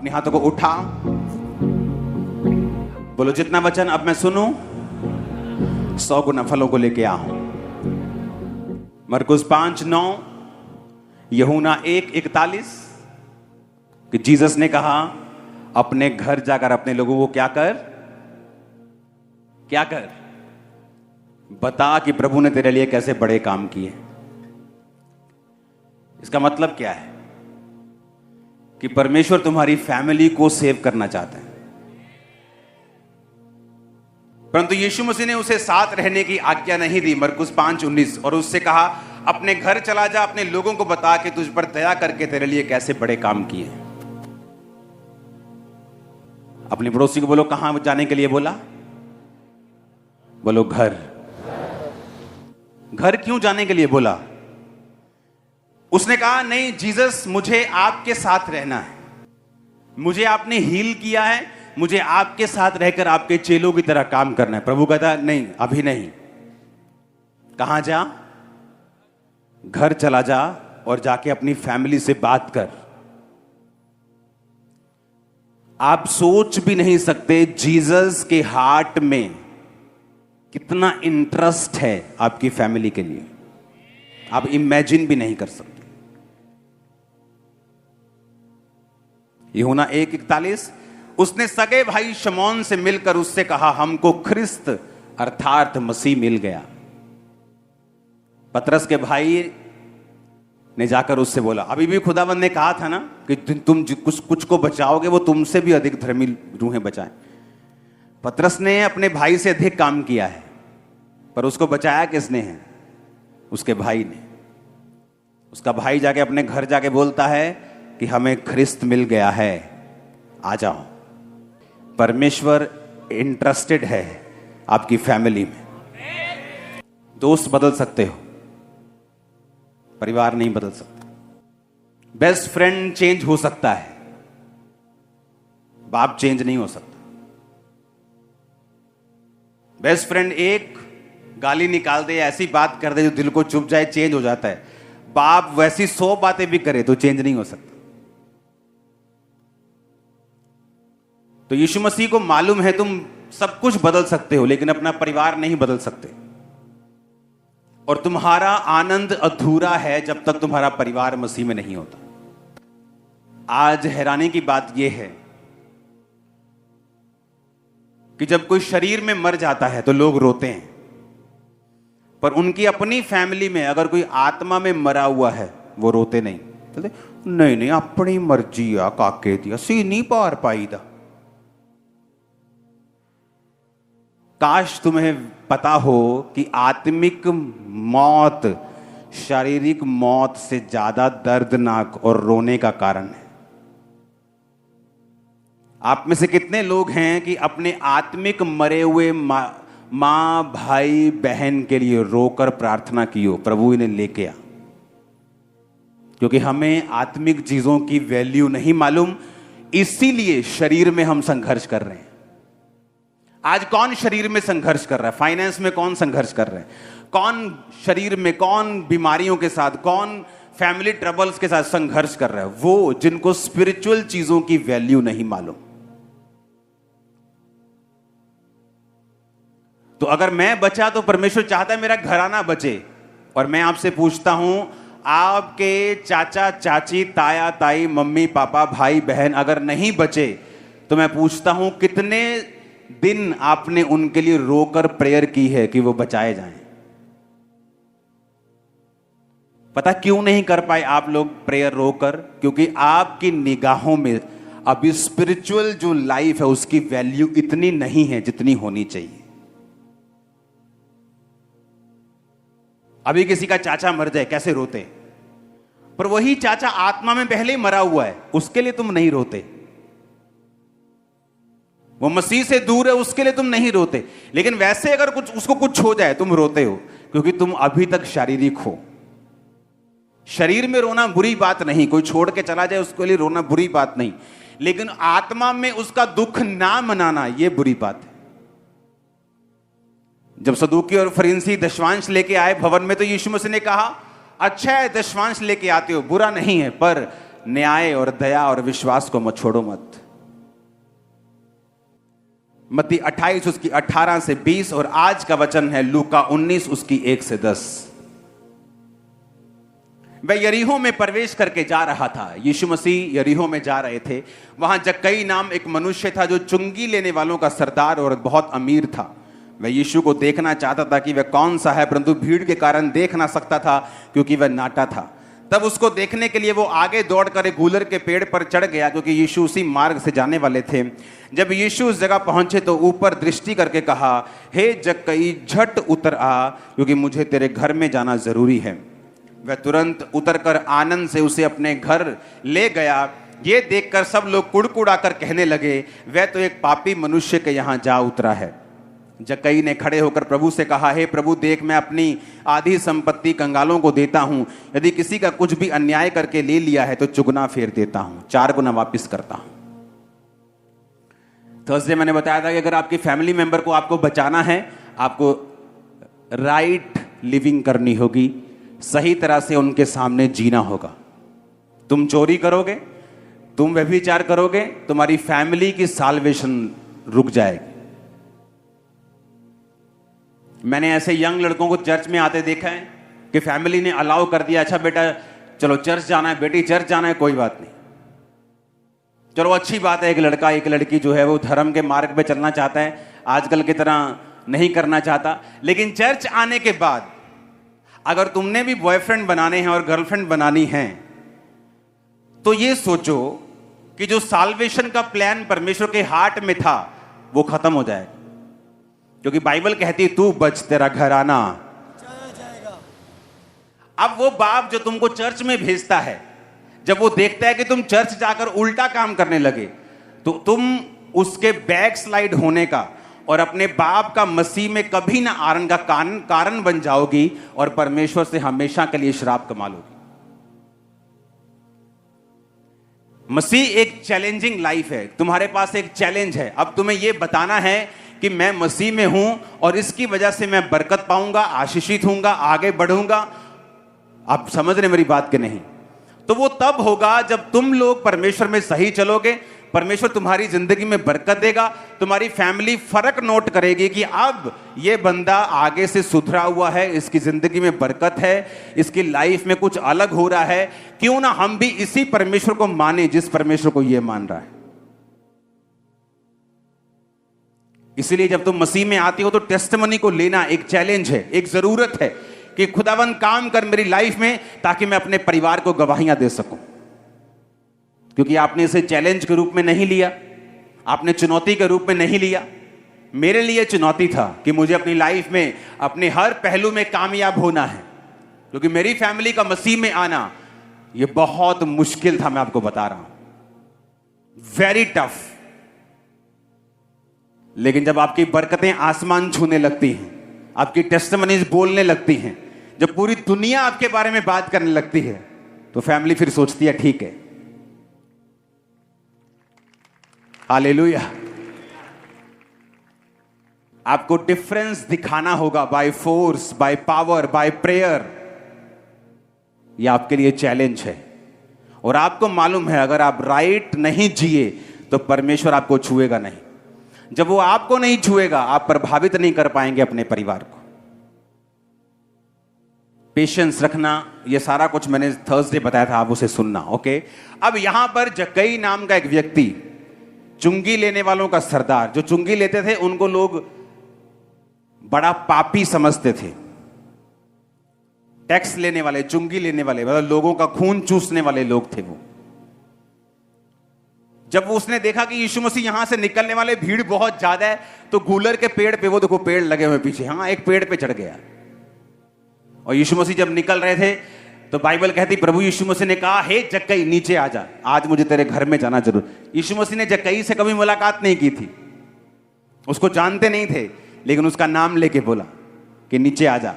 अपने हाथों को उठाओ, बोलो जितना वचन अब मैं सुनूं 100 गुना फलों को लेके आओ। मरकुस 5:9, यूहन्ना 1:41 कि जीसस ने कहा अपने घर जाकर अपने लोगों को क्या कर बता कि प्रभु ने तेरे लिए कैसे बड़े काम किए। इसका मतलब क्या है कि परमेश्वर तुम्हारी फैमिली को सेव करना चाहता है, परंतु यीशु मसीह ने उसे साथ रहने की आज्ञा नहीं दी। मरकुस 5:19, और उससे कहा अपने घर चला जा, अपने लोगों को बता कि तुझ पर दया करके तेरे लिए कैसे बड़े काम किए। अपने पड़ोसी को बोलो कहां जाने के लिए बोला, बोलो घर। घर क्यों जाने के लिए बोला? उसने कहा नहीं जीसस, मुझे आपके साथ रहना है, मुझे आपने हील किया है, मुझे आपके साथ रहकर आपके चेलों की तरह काम करना है। प्रभु कहता नहीं, अभी नहीं। कहां जा? घर चला जा और जाके अपनी फैमिली से बात कर। आप सोच भी नहीं सकते जीसस के हार्ट में कितना इंटरेस्ट है आपकी फैमिली के लिए, आप इमेजिन भी नहीं कर सकते। यूहन्ना 1:41, उसने सगे भाई शमौन से मिलकर उससे कहा हमको ख्रिस्त अर्थात मसीह मिल गया। पतरस के भाई ने जाकर उससे बोला, अभी भी खुदावंद ने कहा था ना कि तुम कुछ को बचाओगे वो तुमसे भी अधिक धर्मी रूहें बचाएं। पतरस ने अपने भाई से अधिक काम किया है, पर उसको बचाया किसने है? उसके भाई ने। उसका भाई जाके अपने घर जाके बोलता है कि हमें ख्रिस्त मिल गया है, आ जाओ। परमेश्वर इंटरेस्टेड है आपकी फैमिली में। दोस्त बदल सकते हो, परिवार नहीं बदल सकता। बेस्ट फ्रेंड चेंज हो सकता है, बाप चेंज नहीं हो सकता। बेस्ट फ्रेंड एक गाली निकाल दे, ऐसी बात कर दे जो दिल को चुभ जाए, चेंज हो जाता है। बाप वैसी 100 बातें भी करे तो चेंज नहीं हो सकता। तो यीशु मसीह को मालूम है तुम सब कुछ बदल सकते हो, लेकिन अपना परिवार नहीं बदल सकते। और तुम्हारा आनंद अधूरा है जब तक तुम्हारा परिवार मसीह में नहीं होता। आज हैरानी की बात यह है कि जब कोई शरीर में मर जाता है तो लोग रोते हैं, पर उनकी अपनी फैमिली में अगर कोई आत्मा में मरा हुआ है वो रोते नहीं। तो नहीं अपनी मर्जी आ काके दी असी नहीं पार पाई दा। काश तुम्हें पता हो कि आत्मिक मौत शारीरिक मौत से ज्यादा दर्दनाक और रोने का कारण है। आप में से कितने लोग हैं कि अपने आत्मिक मरे हुए मां भाई बहन के लिए रोकर प्रार्थना की हो, प्रभु इन्हें लेके आ? क्योंकि हमें आत्मिक चीजों की वैल्यू नहीं मालूम, इसीलिए शरीर में हम संघर्ष कर रहे हैं। आज कौन शरीर में संघर्ष कर रहा है? फाइनेंस में कौन संघर्ष कर रहा है? कौन शरीर में, कौन बीमारियों के साथ, कौन फैमिली ट्रबल्स के साथ संघर्ष कर रहा है? वो जिनको स्पिरिचुअल चीजों की वैल्यू नहीं मालूम। तो अगर मैं बचा तो परमेश्वर चाहता है मेरा घराना बचे। और मैं आपसे पूछता हूं, आपके चाचा चाची, ताया ताई, मम्मी पापा, भाई बहन अगर नहीं बचे तो मैं पूछता हूं कितने दिन आपने उनके लिए रोकर प्रेयर की है कि वो बचाए जाएं? पता क्यों नहीं कर पाए आप लोग प्रेयर रोकर? क्योंकि आपकी निगाहों में अभी स्पिरिचुअल जो लाइफ है उसकी वैल्यू इतनी नहीं है जितनी होनी चाहिए। अभी किसी का चाचा मर जाए कैसे रोते, पर वही चाचा आत्मा में पहले ही मरा हुआ है, उसके लिए तुम नहीं रोते। वो मसीह से दूर है, उसके लिए तुम नहीं रोते। लेकिन वैसे अगर उसको कुछ हो जाए तुम रोते हो, क्योंकि तुम अभी तक शारीरिक हो। शरीर में रोना बुरी बात नहीं, कोई छोड़ के चला जाए उसके लिए रोना बुरी बात नहीं, लेकिन आत्मा में उसका दुख ना मनाना यह बुरी बात है। जब सदूकी और फरीसी दशवांश लेके आए भवन में, तो यीशु मसीह ने कहा अच्छा है दशवांश लेके आते हो, बुरा नहीं है, पर न्याय और दया और विश्वास को मत छोड़ो मत। मत्ती 28 उसकी 18 से 20 और आज का वचन है लूका 19 उसकी 1 से 10। वह यरीहो में प्रवेश करके जा रहा था। यीशु मसीह यरीहो में जा रहे थे। वहां जक्कई नाम एक मनुष्य था जो चुंगी लेने वालों का सरदार और बहुत अमीर था। वह यीशु को देखना चाहता था कि वह कौन सा है, परंतु भीड़ के कारण देख ना सकता था क्योंकि वह नाटा था। तब उसको देखने के लिए वो आगे दौड़कर एक गूलर के पेड़ पर चढ़ गया क्योंकि यीशु उसी मार्ग से जाने वाले थे। जब यीशु उस जगह पहुंचे तो ऊपर दृष्टि करके कहा, हे जक्कई झट उतर आ क्योंकि मुझे तेरे घर में जाना जरूरी है। वह तुरंत उतरकर आनंद से उसे अपने घर ले गया। ये देखकर सब लोग कुड़कुड़ाकर कहने लगे, वह तो एक पापी मनुष्य के यहाँ जा उतरा है। जक्कई ने खड़े होकर प्रभु से कहा, हे प्रभु, देख मैं अपनी आधी संपत्ति कंगालों को देता हूं। यदि किसी का कुछ भी अन्याय करके ले लिया है तो चुगना फेर देता हूं, 4 गुना वापस करता हूं। थर्सडे मैंने बताया था कि अगर आपकी फैमिली मेंबर को आपको बचाना है, आपको राइट लिविंग करनी होगी, सही तरह से उनके सामने जीना होगा। तुम चोरी करोगे, तुम व्यभिचार करोगे, तुम्हारी फैमिली की साल्वेशन रुक जाएगी। मैंने ऐसे यंग लड़कों को चर्च में आते देखा है कि फैमिली ने अलाउ कर दिया, अच्छा बेटा चलो चर्च जाना है, बेटी चर्च जाना है, कोई बात नहीं, चलो अच्छी बात है। एक लड़का एक लड़की जो है वो धर्म के मार्ग पे चलना चाहता है, आजकल की तरह नहीं करना चाहता। लेकिन चर्च आने के बाद अगर तुमने भी बॉयफ्रेंड बनाने हैं और गर्लफ्रेंड बनानी है तो ये सोचो कि जो साल्वेशन का प्लान परमेश्वर के हार्ट में था वो खत्म हो जाएगा। क्योंकि बाइबल कहती तू बच तेरा घराना जाएगा। अब वो बाप जो तुमको चर्च में भेजता है, जब वो देखता है कि तुम चर्च जाकर उल्टा काम करने लगे तो तुम उसके बैक स्लाइड होने का और अपने बाप का मसीह में कभी ना आने का कारण बन जाओगी और परमेश्वर से हमेशा के लिए श्राप कमा लोगी। मसीह एक चैलेंजिंग लाइफ है, तुम्हारे पास एक चैलेंज है। अब तुम्हें यह बताना है कि मैं मसीह में हूं और इसकी वजह से मैं बरकत पाऊंगा, आशीषित होऊंगा, आगे बढ़ूंगा। आप समझ रहे मेरी बात के नहीं? तो वो तब होगा जब तुम लोग परमेश्वर में सही चलोगे, परमेश्वर तुम्हारी जिंदगी में बरकत देगा, तुम्हारी फैमिली फर्क नोट करेगी कि अब ये बंदा आगे से सुधरा हुआ है, इसकी जिंदगी में बरकत है, इसकी लाइफ में कुछ अलग हो रहा है। क्यों ना हम भी इसी परमेश्वर को माने जिस परमेश्वर को ये मान रहा है। इसीलिए जब तुम मसीह में आती हो तो टेस्टिमनी को लेना एक चैलेंज है, एक जरूरत है कि खुदावंद काम कर मेरी लाइफ में ताकि मैं अपने परिवार को गवाहियां दे सकूं। क्योंकि आपने इसे चैलेंज के रूप में नहीं लिया, आपने चुनौती के रूप में नहीं लिया। मेरे लिए चुनौती था कि मुझे अपनी लाइफ में अपने हर पहलू में कामयाब होना है, क्योंकि मेरी फैमिली का मसीह में आना यह बहुत मुश्किल था। मैं आपको बता रहा हूं, वेरी टफ। लेकिन जब आपकी बरकतें आसमान छूने लगती हैं, आपकी टेस्टिमनीज बोलने लगती हैं, जब पूरी दुनिया आपके बारे में बात करने लगती है, तो फैमिली फिर सोचती है ठीक है। हालेलुया। आपको डिफरेंस दिखाना होगा by force, by power, by prayer. यह आपके लिए चैलेंज है। और आपको मालूम है अगर आप राइट नहीं जिए तो परमेश्वर आपको छुएगा नहीं। जब वो आपको नहीं छुएगा, आप प्रभावित नहीं कर पाएंगे अपने परिवार को। पेशेंस रखना, ये सारा कुछ मैंने थर्सडे बताया था, आप उसे सुनना। ओके, अब यहां पर जक्कई नाम का एक व्यक्ति, चुंगी लेने वालों का सरदार, जो चुंगी लेते थे उनको लोग बड़ा पापी समझते थे। टैक्स लेने वाले, चुंगी लेने वाले, मतलब लोगों का खून चूसने वाले लोग थे वो। जब वो उसने देखा कि यीशु मसीह यहां से निकलने वाले, भीड़ बहुत ज्यादा है, तो गूलर के पेड़ पे, वो देखो पेड़ लगे हुए पीछे, हाँ एक पेड़ पे चढ़ गया। और यीशु मसीह जब निकल रहे थे तो बाइबल कहती प्रभु यीशु मसीह ने कहा, हे जक्कई नीचे आ जा, आज मुझे तेरे घर में जाना जरूर। यीशु मसीह ने जक्कई से कभी मुलाकात नहीं की थी, उसको जानते नहीं थे, लेकिन उसका नाम लेके बोला कि नीचे आ जा।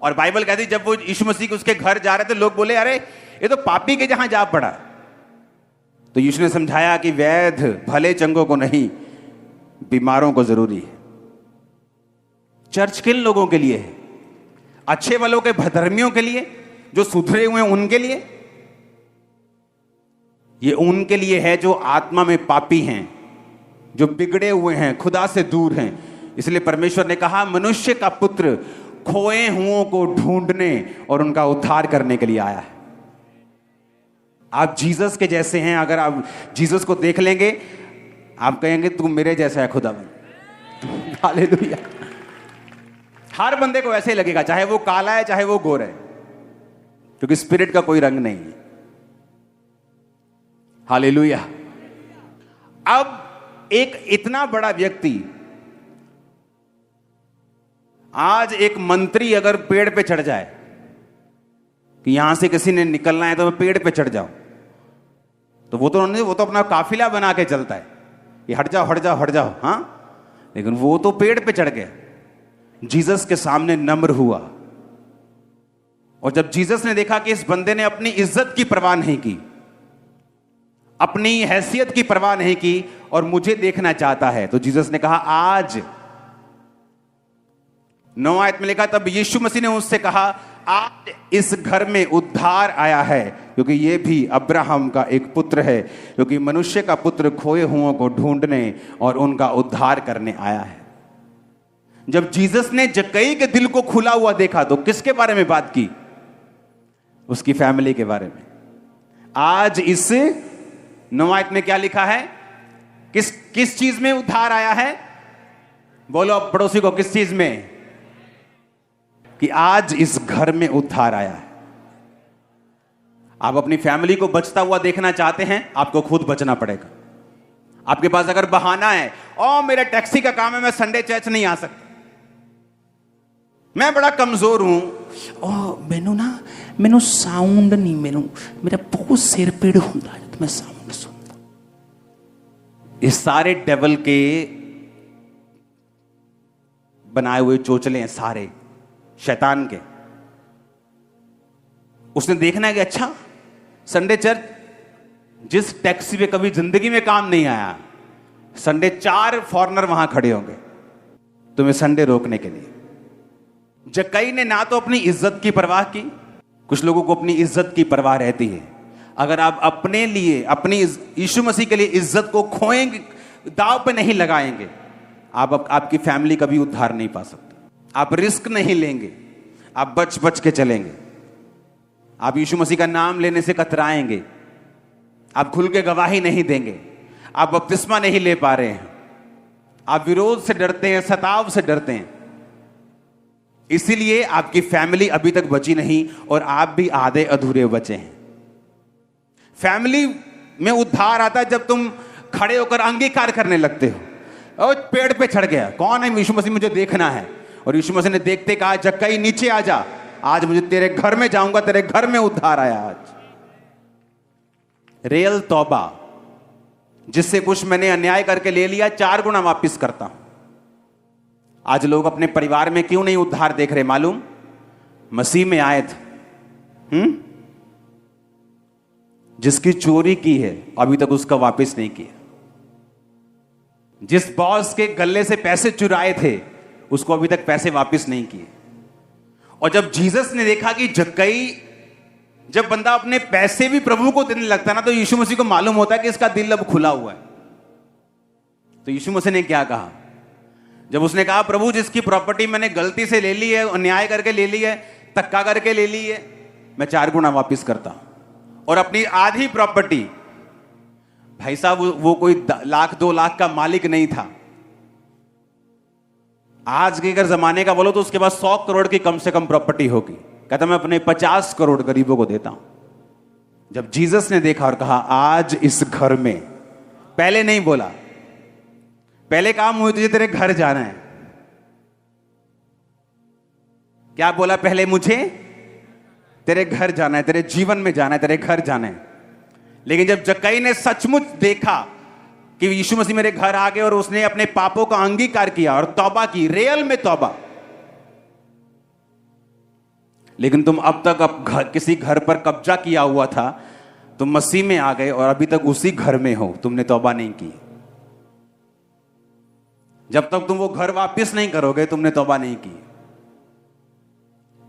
और बाइबल कहती जब वो यीशु मसीह के उसके घर जा रहे थे, लोग बोले अरे ये तो पापी के जहां जा पड़ा। तो यीशु ने समझाया कि वैध भले चंगों को नहीं, बीमारों को जरूरी है। चर्च किन लोगों के लिए है? अच्छे वालों के, धर्मियों के लिए, जो सुधरे हुए उनके लिए? ये उनके लिए है जो आत्मा में पापी हैं, जो बिगड़े हुए हैं, खुदा से दूर हैं। इसलिए परमेश्वर ने कहा मनुष्य का पुत्र खोए हुओं को ढूंढने और उनका उद्धार करने के लिए आया है। आप जीसस के जैसे हैं। अगर आप जीसस को देख लेंगे, आप कहेंगे तू मेरे जैसा है खुदावन। हालेलुया। हर बंदे को ऐसे ही लगेगा, चाहे वो काला है चाहे वो गोरा है, क्योंकि स्पिरिट का कोई रंग नहीं है। हालेलुया। अब एक इतना बड़ा व्यक्ति, आज एक मंत्री अगर पेड़ पे चढ़ जाए कि यहां से किसी ने निकलना है तो मैं पेड़ पे चढ़ जाऊं, तो वो तो अपना काफिला बना के चलता है, ये हट जाओ हट जाओ हट जाओ। हां, लेकिन वो तो पेड़ पे चढ़ गया, जीसस के सामने नम्र हुआ। और जब जीसस ने देखा कि इस बंदे ने अपनी इज्जत की परवाह नहीं की, अपनी हैसियत की परवाह नहीं की और मुझे देखना चाहता है, तो जीसस ने कहा आज 9 आयत में लिखा, तब यीशु मसीह ने उससे कहा आज इस घर में उद्धार आया है, क्योंकि ये भी अब्राहम का एक पुत्र है, क्योंकि मनुष्य का पुत्र खोए हुओं को ढूंढने और उनका उद्धार करने आया है। जब जीसस ने जक्कई के दिल को खुला हुआ देखा तो किसके बारे में बात की? उसकी फैमिली के बारे में। आज इस 9 आयत में क्या लिखा है? किस चीज में उद्धार आया है? बोलो पड़ोसी को, किस चीज में? कि आज इस घर में उद्धार आया है। आप अपनी फैमिली को बचता हुआ देखना चाहते हैं, आपको खुद बचना पड़ेगा। आपके पास अगर बहाना है, ओ मेरा टैक्सी का काम है, मैं संडे चर्च नहीं आ सकता, मैं बड़ा कमजोर हूं, ओ मैनू साउंड नहीं, मेरा बहुत सिर पीड़ होता है तो मैं साउंड सुनता। ये सारे डेवल के बनाए हुए चोचले हैं, सारे शैतान के। उसने देखना है कि अच्छा संडे चर्च, जिस टैक्सी पे कभी जिंदगी में काम नहीं आया, संडे 4 फॉरेनर वहां खड़े होंगे तुम्हें संडे रोकने के लिए। जक्कई ने ना तो अपनी इज्जत की परवाह की, कुछ लोगों को अपनी इज्जत की परवाह रहती है। अगर आप अपने लिए, अपनी यीशु मसीह के लिए इज्जत को खोएंगे, दांव पे नहीं लगाएंगे, आपकी फैमिली कभी उद्धार नहीं पा सकती। आप रिस्क नहीं लेंगे, आप बच बच के चलेंगे, आप यीशु मसीह का नाम लेने से कतराएंगे, आप खुल के गवाही नहीं देंगे, आप बपतिस्मा नहीं ले पा रहे हैं, आप विरोध से डरते हैं, सताव से डरते हैं, इसीलिए आपकी फैमिली अभी तक बची नहीं और आप भी आधे अधूरे बचे हैं। फैमिली में उद्धार आता है जब तुम खड़े होकर अंगीकार करने लगते हो। और पेड़ पे चढ़ गया, कौन है? यीशु मसीह, मुझे देखना है। और यीशु मसीह ने देखते कहा जक्कई नीचे आ जा, आज मुझे तेरे घर में जाऊंगा, तेरे घर में उद्धार आया। आज रियल तौबा, जिससे कुछ मैंने अन्याय करके ले लिया 4 गुना वापिस करता हूं। आज लोग अपने परिवार में क्यों नहीं उद्धार देख रहे मालूम? मसीह में आए थे, जिसकी चोरी की है अभी तक उसका वापस नहीं किया, जिस बॉस के गले से पैसे चुराए थे उसको अभी तक पैसे वापस नहीं किए। और जब जीसस ने देखा कि जक्कई, जब बंदा अपने पैसे भी प्रभु को देने लगता है ना, तो यीशु मसीह को मालूम होता है कि इसका दिल अब खुला हुआ है। तो यीशु मसीह ने क्या कहा? जब उसने कहा प्रभु जिसकी प्रॉपर्टी मैंने गलती से ले ली है, अन्याय करके ले ली है, धक्का करके ले ली है, मैं 4 गुना वापस करता हूं। और अपनी आधी प्रॉपर्टी, भाई साहब वो कोई 1 लाख 2 लाख का मालिक नहीं था। आज के अगर जमाने का बोलो तो उसके पास 100 करोड़ की कम से कम प्रॉपर्टी होगी। कहता मैं अपने 50 करोड़ गरीबों को देता हूं। जब जीसस ने देखा और कहा आज इस घर में, पहले नहीं बोला, पहले कहा मुझे तुझे तेरे घर जाना है। क्या बोला? पहले मुझे तेरे घर जाना है, तेरे जीवन में जाना है, तेरे घर जाना है। लेकिन जब जक्कई ने सचमुच देखा कि यीशु मसीह मेरे घर आ गए और उसने अपने पापों का अंगीकार किया और तौबा की, रियल में तौबा। लेकिन तुम अब तक किसी घर पर कब्जा किया हुआ था, तुम मसीह में आ गए और अभी तक उसी घर में हो, तुमने तौबा नहीं की। जब तक तुम वो घर वापस नहीं करोगे तुमने तौबा नहीं की।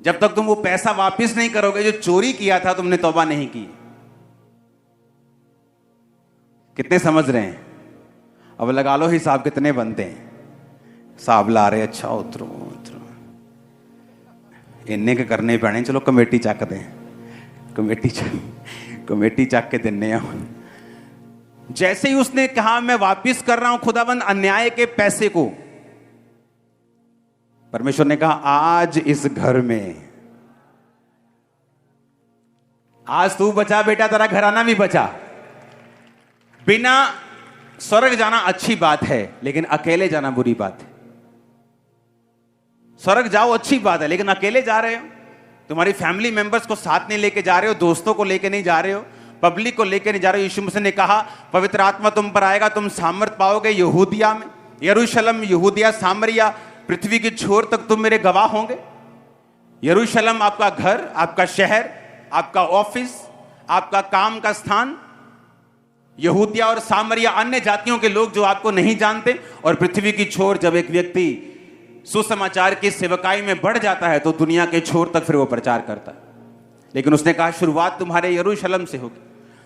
जब तक तुम वो पैसा वापस नहीं करोगे जो चोरी किया था, तुमने तौबा नहीं की। कितने समझ रहे हैं? अब लगा लो हिसाब कितने बनते हैं। हिसाब ला रहे, अच्छा उतरो उतरो, इन्ने के करने पैने, चलो कमेटी चक दें, कमेटी चक के देने हम। जैसे ही उसने कहा मैं वापिस कर रहा हूं खुदाबंद अन्याय के पैसे को, परमेश्वर ने कहा आज इस घर में, आज तू बचा बेटा, तेरा घराना भी बचा। बिना स्वर्ग जाना अच्छी बात है, लेकिन अकेले जाना बुरी बात है। स्वर्ग जाओ अच्छी बात है, लेकिन अकेले जा रहे हो, तुम्हारी फैमिली मेंबर्स को साथ नहीं लेके जा रहे हो, दोस्तों को लेके नहीं जा रहे हो, पब्लिक को लेके नहीं जा रहे हो। यीशु मसीह ने कहा पवित्र आत्मा तुम पर आएगा, तुम सामर्थ पाओगे, यहूदिया में, यरूशलेम, यहूदिया, सामरिया, पृथ्वी की छोर तक तुम मेरे गवाह होंगे। यरूशलेम आपका घर, आपका शहर, आपका ऑफिस, आपका काम का स्थान, यहूदिया और सामरिया अन्य जातियों के लोग जो आपको नहीं जानते, और पृथ्वी की छोर। जब एक व्यक्ति सुसमाचार की सेवकाई में बढ़ जाता है तो दुनिया के छोर तक फिर वो प्रचार करता है। लेकिन उसने कहा शुरुआत तुम्हारे यरूशलेम से होगी।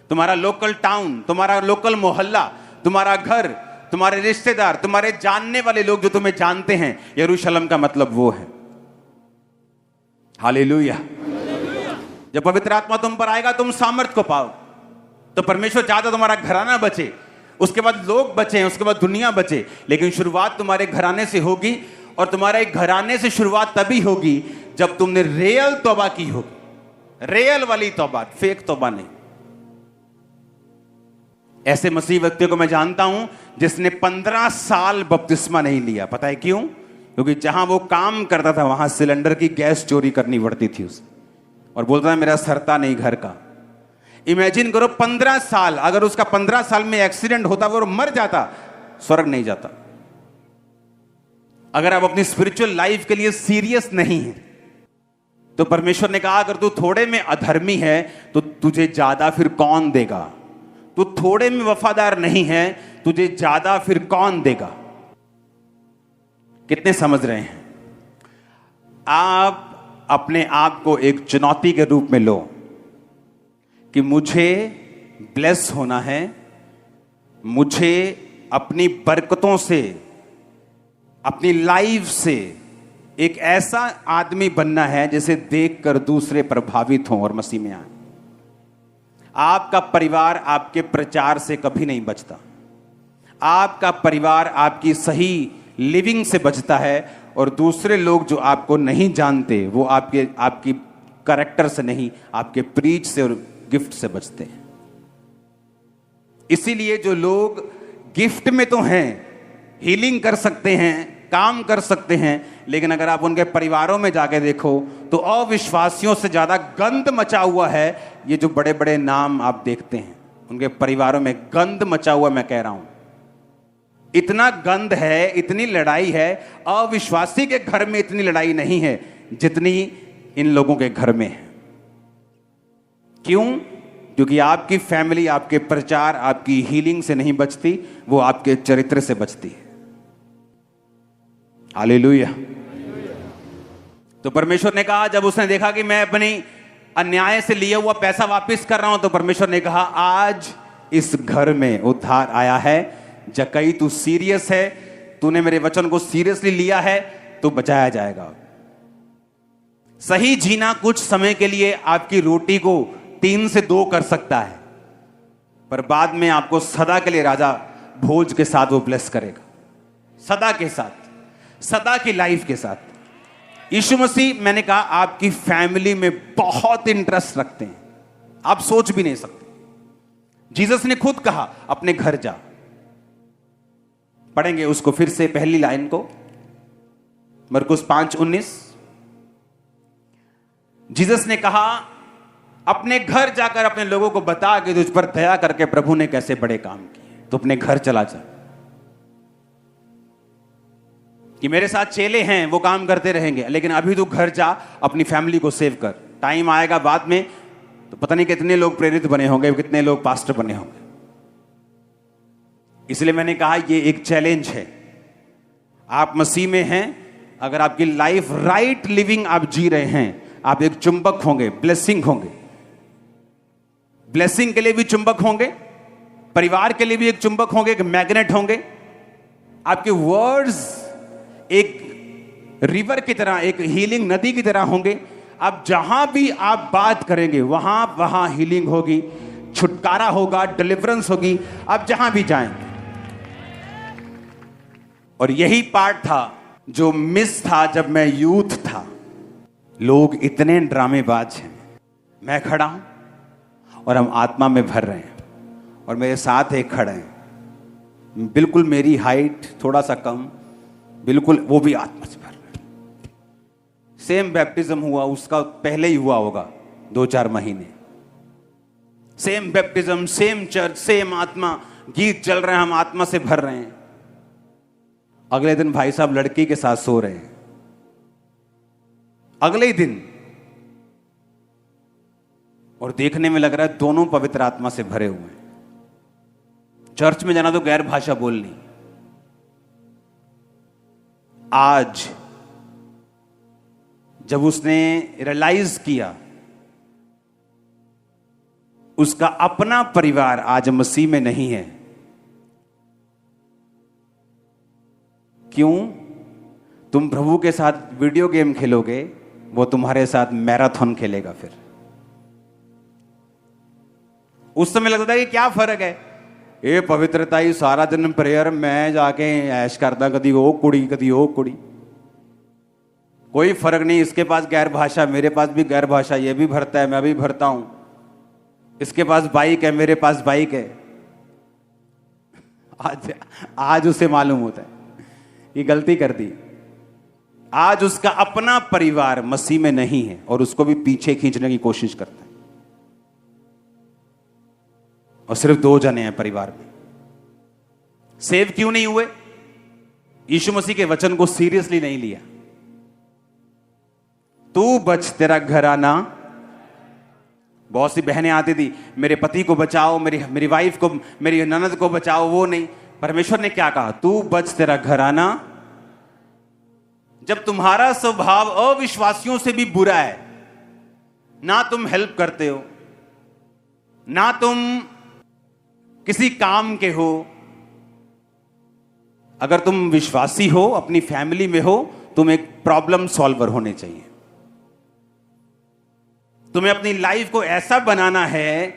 तुम्हारा लोकल टाउन, तुम्हारा लोकल मोहल्ला, तुम्हारा घर, तुम्हारे रिश्तेदार, तुम्हारे जानने वाले लोग जो तुम्हें जानते हैं, यरूशलेम का मतलब वो है। हालेलुया। जब पवित्र आत्मा तुम पर आएगा तुम सामर्थ को पाओ। तो परमेश्वर चाहता तुम्हारा घराना बचे, उसके बाद लोग बचे, उसके बाद दुनिया बचे, लेकिन शुरुआत तुम्हारे घराने से होगी। और तुम्हारे घराने से शुरुआत तभी होगी जब तुमने रियल तौबा की होगी, रियल वाली तौबा, फेक तौबा नहीं। ऐसे मसीह व्यक्तियों को मैं जानता हूं जिसने 15 साल बपतिस्मा नहीं लिया। पता है क्यों? क्योंकि जहां वो काम करता था वहां सिलेंडर की गैस चोरी करनी पड़ती थी उसे, और बोलता है मेरा सरता नहीं घर का। इमेजिन करो 15 साल, अगर उसका 15 साल में एक्सीडेंट होता वो मर जाता, स्वर्ग नहीं जाता। अगर आप अपनी स्पिरिचुअल लाइफ के लिए सीरियस नहीं है तो परमेश्वर ने कहा अगर तू थोड़े में अधर्मी है तो तुझे ज्यादा फिर कौन देगा। तू थोड़े में वफादार नहीं है, तुझे ज्यादा फिर कौन देगा। कितने समझ रहे हैं? आप अपने आप को एक चुनौती के रूप में लो कि मुझे ब्लेस होना है, मुझे अपनी बरकतों से, अपनी लाइफ से एक ऐसा आदमी बनना है जिसे देखकर दूसरे प्रभावित हों और मसीह में आए। आपका परिवार आपके प्रचार से कभी नहीं बचता। आपका परिवार आपकी सही लिविंग से बचता है, और दूसरे लोग जो आपको नहीं जानते वो आपकी कैरेक्टर से नहीं, आपके प्रीच से और गिफ्ट से बचते हैं। इसीलिए जो लोग गिफ्ट में तो हैं, हीलिंग कर सकते हैं, काम कर सकते हैं, लेकिन अगर आप उनके परिवारों में जाके देखो तो अविश्वासियों से ज्यादा गंद मचा हुआ है। ये जो बड़े बड़े नाम आप देखते हैं उनके परिवारों में गंद मचा हुआ, मैं कह रहा हूं इतना गंद है, इतनी लड़ाई है। अविश्वासी के घर में इतनी लड़ाई नहीं है जितनी इन लोगों के घर में है। क्यों? क्योंकि आपकी फैमिली आपके प्रचार, आपकी हीलिंग से नहीं बचती, वो आपके चरित्र से बचती है। हालेलुया। तो परमेश्वर ने कहा, जब उसने देखा कि मैं अपनी अन्याय से लिया हुआ पैसा वापस कर रहा हूं, तो परमेश्वर ने कहा आज इस घर में उद्धार आया है। जक्कई तू सीरियस है, तूने मेरे वचन को सीरियसली लिया है, तो बचाया जाएगा। सही जीना कुछ समय के लिए आपकी रोटी को 3 से 2 कर सकता है, पर बाद में आपको सदा के लिए राजा भोज के साथ वो ब्लेस करेगा, सदा के साथ, सदा की लाइफ के साथ। यीशु मसीह, मैंने कहा, आपकी फैमिली में बहुत इंटरेस्ट रखते हैं, आप सोच भी नहीं सकते। जीसस ने खुद कहा अपने घर जा। पढ़ेंगे उसको फिर से, पहली लाइन को, मरकुस 5:19। जीसस ने कहा अपने घर जाकर अपने लोगों को बता कि तुझ पर दया करके प्रभु ने कैसे बड़े काम किए। तो अपने घर चला जा, कि मेरे साथ चेले हैं वो काम करते रहेंगे, लेकिन अभी तू घर जा, अपनी फैमिली को सेव कर। टाइम आएगा बाद में तो पता नहीं कितने लोग प्रेरित बने होंगे, कितने लोग पास्टर बने होंगे। इसलिए मैंने कहा ये एक चैलेंज है। आप मसीह में हैं, अगर आपकी लाइफ राइट लिविंग आप जी रहे हैं, आप एक चुंबक होंगे, ब्लेसिंग होंगे। ब्लेसिंग के लिए भी चुंबक होंगे, परिवार के लिए भी एक चुंबक होंगे, एक मैग्नेट होंगे। आपके वर्ड्स एक रिवर की तरह, एक हीलिंग नदी की तरह होंगे। अब जहां भी आप बात करेंगे वहां हीलिंग होगी, छुटकारा होगा, डिलीवरेंस होगी, आप जहां भी जाएंगे। और यही पार्ट था जो मिस था जब मैं यूथ था। लोग इतने ड्रामेबाज हैं, मैं खड़ा हूं और हम आत्मा में भर रहे हैं, और मेरे साथ एक खड़े हैं, बिल्कुल मेरी हाइट थोड़ा सा कम, बिल्कुल वो भी आत्मा से भर रहे हैं। सेम बैप्टिज्म हुआ, उसका पहले ही हुआ होगा 2-4 महीने। Same baptism, same church, same आत्मा, गीत चल रहे हैं, हम आत्मा से भर रहे हैं। अगले दिन भाई साहब लड़की के साथ सो रहे हैं, अगले ही दिन, और देखने में लग रहा है दोनों पवित्र आत्मा से भरे हुए हैं। चर्च में जाना तो गैर भाषा बोलनी। आज जब उसने रियलाइज किया उसका अपना परिवार आज मसीह में नहीं है, क्यों? तुम प्रभु के साथ वीडियो गेम खेलोगे, वो तुम्हारे साथ मैराथन खेलेगा। फिर उस समय लगता है कि क्या फर्क है, ये पवित्रता ही सारा दिन प्रेयर, मैं जाके ऐश करता, कदी वो कुड़ी कदी वो कुड़ी, कोई फर्क नहीं। इसके पास गैर भाषा, मेरे पास भी गैर भाषा, ये भी भरता है, मैं भी भरता हूं। इसके पास बाइक है, मेरे पास बाइक है। आज उसे मालूम होता है ये गलती कर दी। आज उसका अपना परिवार मसीह में नहीं है और उसको भी पीछे खींचने की कोशिश करता है, और सिर्फ 2 जने हैं परिवार में। सेव क्यों नहीं हुए? यीशु मसीह के वचन को सीरियसली नहीं लिया। तू बच, तेरा घराना। बहुत सी बहनें आती थी, मेरे पति को बचाओ, मेरी वाइफ को, मेरी ननद को बचाओ, वो नहीं। परमेश्वर ने क्या कहा? तू बच, तेरा घराना। जब तुम्हारा स्वभाव अविश्वासियों से भी बुरा है, ना तुम हेल्प करते हो, ना तुम किसी काम के हो, अगर तुम विश्वासी हो, अपनी फैमिली में हो, तुम एक प्रॉब्लम सॉल्वर होने चाहिए। तुम्हें अपनी लाइफ को ऐसा बनाना है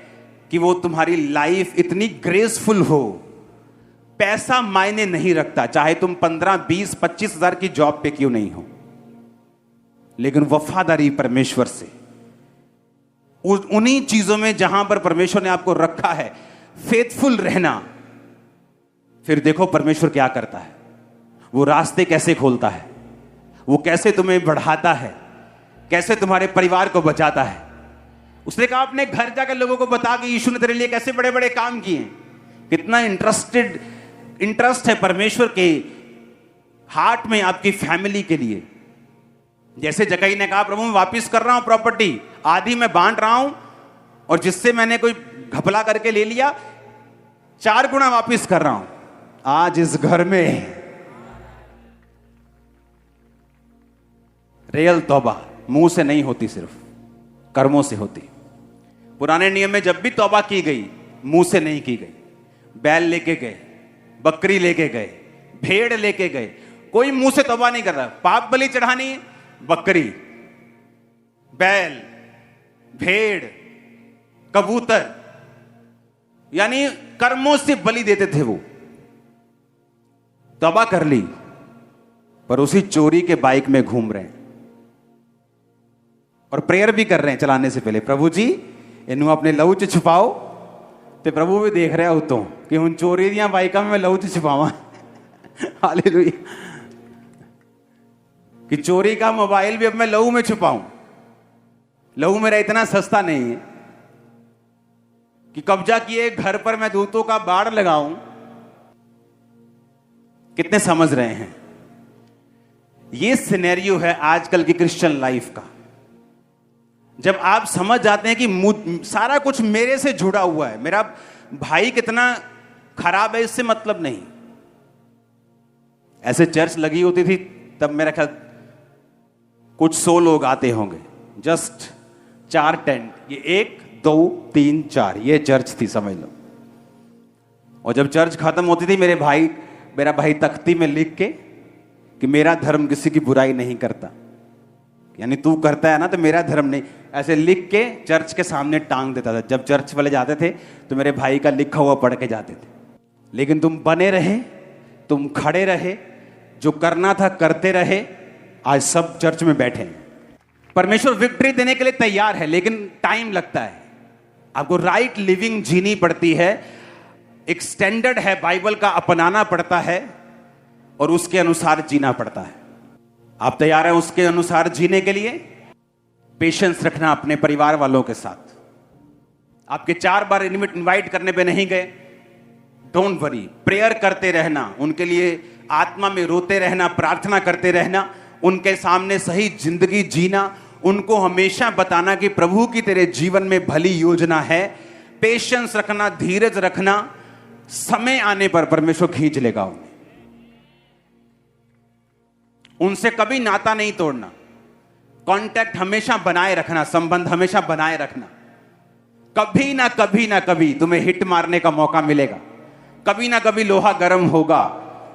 कि वो तुम्हारी लाइफ इतनी ग्रेसफुल हो। पैसा मायने नहीं रखता, चाहे तुम 15, 20, 25 हजार की जॉब पे क्यों नहीं हो, लेकिन वफादारी परमेश्वर से, उन्हीं चीजों में जहां पर परमेश्वर ने आपको रखा है, फेथफुल रहना। फिर देखो परमेश्वर क्या करता है, वो रास्ते कैसे खोलता है, वो कैसे तुम्हें बढ़ाता है, कैसे तुम्हारे परिवार को बचाता है। उसने कहा अपने घर जाकर लोगों को बता कि यीशु ने तेरे लिए कैसे बड़े बड़े काम किए। कितना इंटरेस्ट है परमेश्वर के हार्ट में आपकी फैमिली के लिए। जैसे जकई ने कहा, प्रभु मैं वापिस कर रहा हूं प्रॉपर्टी, आधी मैं बांट रहा हूं, और जिससे मैंने कोई घपला करके ले लिया 4 गुना वापिस कर रहा हूं। आज इस घर में रियल तौबा मुंह से नहीं होती, सिर्फ कर्मों से होती। पुराने नियम में जब भी तौबा की गई, मुंह से नहीं की गई। बैल लेके गए, बकरी लेके गए, भेड़ लेके गए, कोई मुंह से तौबा नहीं कर रहा। पाप बलि चढ़ानी, बकरी, बैल, भेड़, कबूतर, यानी कर्मों से बलि देते थे। वो तौबा कर ली, पर उसी चोरी के बाइक में घूम रहे हैं और प्रेयर भी कर रहे हैं चलाने से पहले, प्रभु जी इन्हों अपने लहू च छुपाओ। तो प्रभु भी देख रहे हो तो कि उन चोरी दियां बाइका में मैं लहू च छुपावा। हालेलुया। कि चोरी का मोबाइल भी अब मैं लहू में छुपाऊं। लहू मेरा इतना सस्ता नहीं है कि कब्जा किए घर पर मैं दूतों का बाड़ लगाऊं। कितने समझ रहे हैं? ये सिनेरियो है आजकल की क्रिश्चियन लाइफ का। जब आप समझ जाते हैं कि सारा कुछ मेरे से जुड़ा हुआ है, मेरा भाई कितना खराब है इससे मतलब नहीं। ऐसे चर्च लगी होती थी तब मेरा ख्याल कुछ 100 लोग आते होंगे, जस्ट 4 टेंट, ये 1 2 3 4, ये चर्च थी समझ लो। और जब चर्च खत्म होती थी मेरा भाई तख्ती में लिख के कि मेरा धर्म किसी की बुराई नहीं करता, यानी तू करता है ना तो मेरा धर्म नहीं, ऐसे लिख के चर्च के सामने टांग देता था। जब चर्च वाले जाते थे तो मेरे भाई का लिखा हुआ पढ़ के जाते थे। लेकिन तुम बने रहे, तुम खड़े रहे, जो करना था करते रहे, आज सब चर्च में बैठे हैं। परमेश्वर विक्ट्री देने के लिए तैयार है, लेकिन टाइम लगता है। आपको राइट लिविंग जीनी पड़ती है, एक स्टैंडर्ड है बाइबल का, अपनाना पड़ता है और उसके अनुसार जीना पड़ता है। आप तैयार हैं उसके अनुसार जीने के लिए? पेशेंस रखना अपने परिवार वालों के साथ। आपके 4 बार इनवाइट करने पे नहीं गए, डोंट वरी, प्रेयर करते रहना, उनके लिए आत्मा में रोते रहना, प्रार्थना करते रहना, उनके सामने सही जिंदगी जीना, उनको हमेशा बताना कि प्रभु की तेरे जीवन में भली योजना है। पेशेंस रखना, धीरज रखना, समय आने पर परमेश्वर खींच लेगा उन्हें। उनसे कभी नाता नहीं तोड़ना, कांटेक्ट हमेशा बनाए रखना, संबंध हमेशा बनाए रखना। कभी ना कभी ना कभी तुम्हें हिट मारने का मौका मिलेगा, कभी ना कभी लोहा गर्म होगा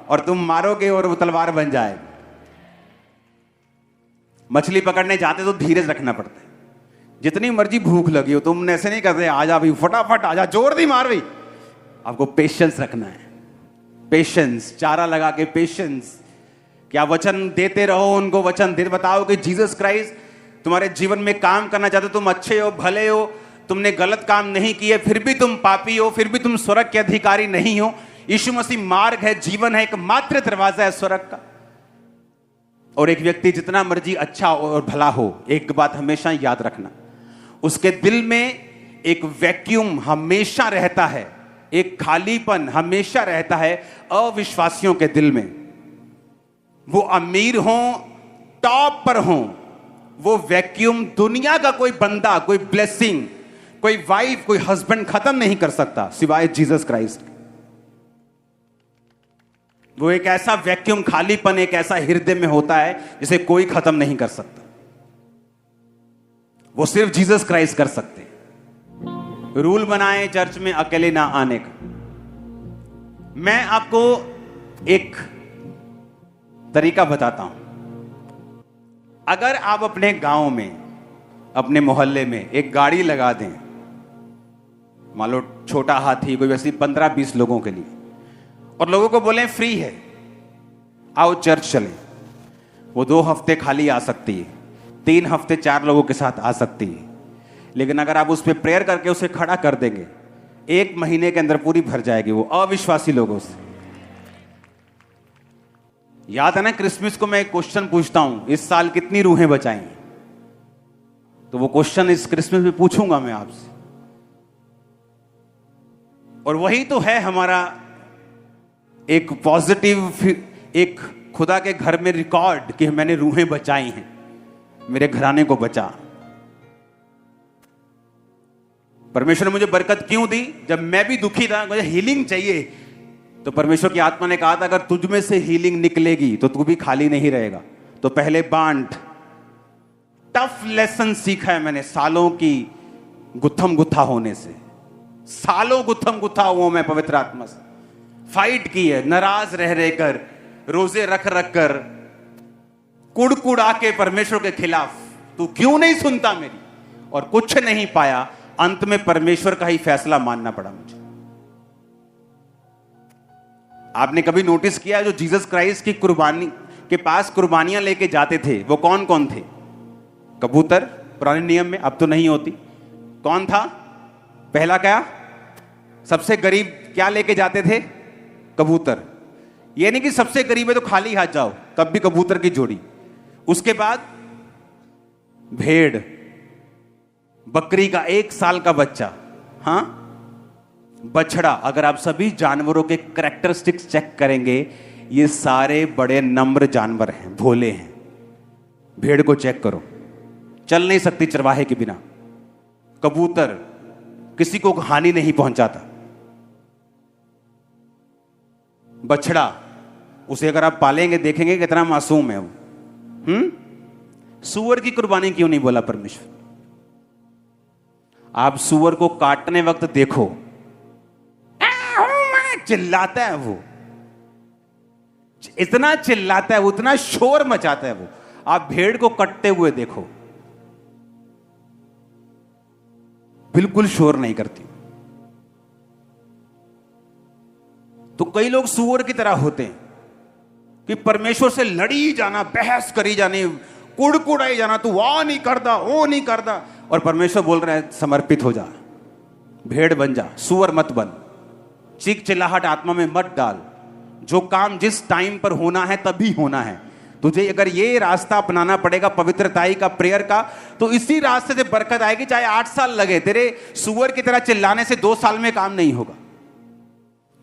और तुम मारोगे और वो तलवार बन जाएगी। मछली पकड़ने जाते तो धीरज रखना पड़ता है। जितनी मर्जी भूख लगी हो, तुम ऐसे नहीं करते आजा भाई फटाफट आजा, जोर दी मार भाई। आपको पेशेंस रखना है, पेशेंस, चारा लगा के पेशेंस। क्या वचन देते रहो, उनको वचन दे बताओ कि जीसस क्राइस्ट तुम्हारे जीवन में काम करना चाहते, तुम अच्छे हो, भले हो, तुमने गलत काम नहीं किए, फिर भी तुम पापी हो, फिर भी तुम स्वर्ग के अधिकारी नहीं हो। यीशु मसीह मार्ग है, जीवन है, एकमात्र दरवाजा है स्वर्ग का। और एक व्यक्ति जितना मर्जी अच्छा और भला हो, एक बात हमेशा याद रखना, उसके दिल में एक वैक्यूम हमेशा रहता है, एक खालीपन हमेशा रहता है अविश्वासियों के दिल में। वो अमीर हो, टॉप पर हो, वो वैक्यूम दुनिया का कोई बंदा, कोई ब्लेसिंग, कोई वाइफ, कोई हस्बैंड खत्म नहीं कर सकता सिवाय जीसस क्राइस्ट। वो एक ऐसा वैक्यूम, खालीपन एक ऐसा हृदय में होता है जिसे कोई खत्म नहीं कर सकता। वो सिर्फ जीसस क्राइस्ट कर सकते हैं। रूल बनाए चर्च में अकेले ना आने का। मैं आपको एक तरीका बताता हूं। अगर आप अपने गांव में, अपने मोहल्ले में एक गाड़ी लगा दें, मान लो छोटा हाथी, कोई वैसी 15-20 लोगों के लिए, और लोगों को बोलें फ्री है, आओ चर्च चलें, वो 2 हफ्ते खाली आ सकती है, 3 हफ्ते 4 लोगों के साथ आ सकती है। लेकिन अगर आप उस पर प्रेयर करके उसे खड़ा कर देंगे, 1 महीने के अंदर पूरी भर जाएगी वो अविश्वासी लोगों से। याद है ना, क्रिसमस को मैं एक क्वेश्चन पूछता हूं, इस साल कितनी रूहें बचाई? तो वो क्वेश्चन इस क्रिसमस में पूछूंगा मैं आपसे। और वही तो है हमारा एक पॉजिटिव, एक खुदा के घर में रिकॉर्ड कि मैंने रूहें बचाई हैं, मेरे घराने को बचा। परमेश्वर ने मुझे बरकत क्यों दी? जब मैं भी दुखी था, मुझे हीलिंग चाहिए, तो परमेश्वर की आत्मा ने कहा था अगर तुझ में से हीलिंग निकलेगी तो तू भी खाली नहीं रहेगा, तो पहले बांट। टफ लेसन सीखा है मैंने सालों की गुत्थम गुत्था होने से, सालों गुत्थम गुत्था हुआ मैं पवित्र आत्मा से, फाइट की है, नाराज रह रहकर, रोजे रख रख कर, कुड़ आके परमेश्वर के खिलाफ, तू क्यों नहीं सुनता मेरी, और कुछ नहीं पाया। अंत में परमेश्वर का ही फैसला मानना पड़ा मुझे। आपने कभी नोटिस किया जो जीसस क्राइस्ट की कुर्बानी के पास कुर्बानियां लेके जाते थे वो कौन कौन थे? कबूतर, पुराने नियम में, अब तो नहीं होती। कौन था पहला? क्या सबसे गरीब क्या लेके जाते थे? कबूतर। ये नहीं कि सबसे गरीब है तो खाली हाथ जाओ, तब भी कबूतर की जोड़ी। उसके बाद भेड़, बकरी का 1 साल का बच्चा, हाँ, बछड़ा। अगर आप सभी जानवरों के कैरेक्टरिस्टिक्स चेक करेंगे, ये सारे बड़े नम्र जानवर हैं, भोले हैं। भेड़ को चेक करो, चल नहीं सकती चरवाहे के बिना। कबूतर किसी को हानि नहीं पहुंचाता। बछड़ा, उसे अगर आप पालेंगे देखेंगे कितना मासूम है वो। सूअर की कुर्बानी क्यों नहीं बोला परमेश्वर? आप सूअर को काटने वक्त देखो, चिल्लाता है वो, इतना चिल्लाता है वो, इतना शोर मचाता है वो। आप भेड़ को कटते हुए देखो, बिल्कुल शोर नहीं करती। तो कई लोग सूअर की तरह होते हैं कि परमेश्वर से लड़ी जाना, बहस करी जानी, कुड़कुड़ाई जाना, तू वाह नहीं करदा, वो नहीं करदा, और परमेश्वर बोल रहे हैं समर्पित हो जा, भेड़ बन जा, सूअर मत बन। चीख चिल्लाहट आत्मा में मत डाल। जो काम जिस टाइम पर होना है तभी होना है। तुझे अगर ये रास्ता अपनाना पड़ेगा पवित्रताई का, प्रेयर का, तो इसी रास्ते से बरकत आएगी, चाहे 8 साल लगे। तेरे सूअर की तरह चिल्लाने से 2 साल में काम नहीं होगा।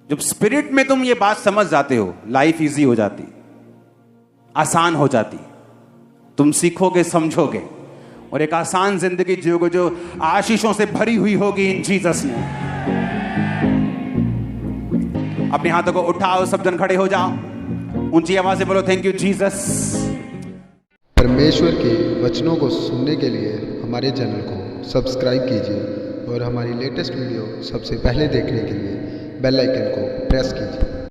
जब स्पिरिट में तुम ये बात समझ जाते हो, लाइफ इजी हो जाती, आसान हो जाती। तुम सीखोगे, समझोगे, और एक आसान जिंदगी जियोगे जो आशीषों से भरी हुई होगी इन जीसस ने। अपने हाथों को उठाओ, सब जन खड़े हो जाओ, ऊंची आवाज से बोलो थैंक यू जीसस। परमेश्वर के वचनों को सुनने के लिए हमारे चैनल को सब्सक्राइब कीजिए और हमारी लेटेस्ट वीडियो सबसे पहले देखने के लिए बेल आइकन को प्रेस कीजिए।